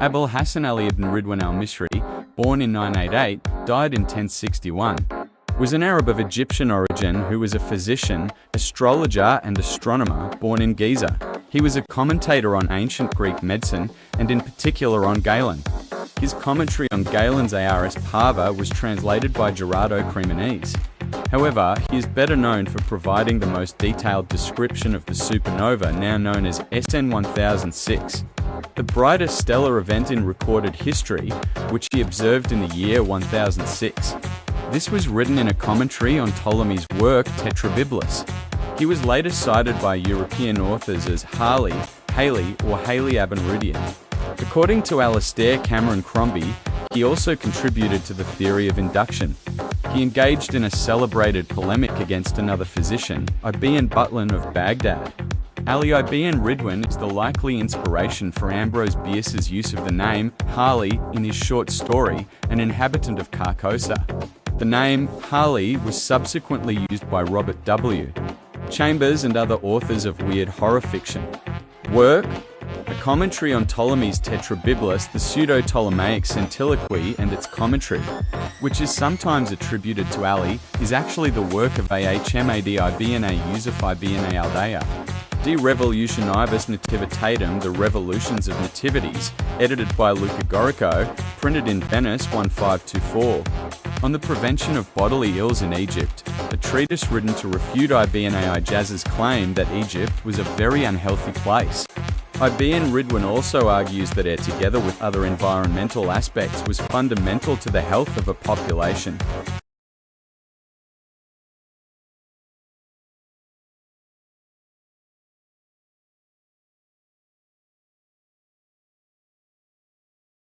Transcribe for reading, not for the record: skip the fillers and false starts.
Abul Hassan Ali ibn Ridwan al-Misri, born in 988, died in 1061, was an Arab of Egyptian origin who was a physician, astrologer and astronomer born in Giza. He was a commentator on ancient Greek medicine and in particular on Galen. His commentary on Galen's Ars Parva was translated by Gerardo Cremonese. However, he is better known for providing the most detailed description of the supernova now known as SN 1006, the brightest stellar event in recorded history, which he observed in the year 1006. This was written in a commentary on Ptolemy's work Tetrabiblos. He was later cited by European authors as Halley, Haley, or Haley ibn Ridwan. According to Alastair Cameron Crombie, he also contributed to the theory of induction. He engaged in a celebrated polemic against another physician, Ibn Butlan of Baghdad. Ali ibn Ridwan is the likely inspiration for Ambrose Bierce's use of the name Halley in his short story, An Inhabitant of Carcosa. The name Halley was subsequently used by Robert W. Chambers and other authors of weird horror fiction. Work: a commentary on Ptolemy's Tetrabiblos, the Pseudo-Ptolemaic Centiloquy and its commentary, which is sometimes attributed to Ali, is actually the work of Ahmad ibn Yusuf ibn Aldaya. De Revolutionibus Nativitatum, The Revolutions of Nativities, edited by Luca Gorico, printed in Venice 1524. On the prevention of bodily ills in Egypt, a treatise written to refute Ibn Ijaz's claim that Egypt was a very unhealthy place. Ibn Ridwan also argues that air, together with other environmental aspects, was fundamental to the health of a population.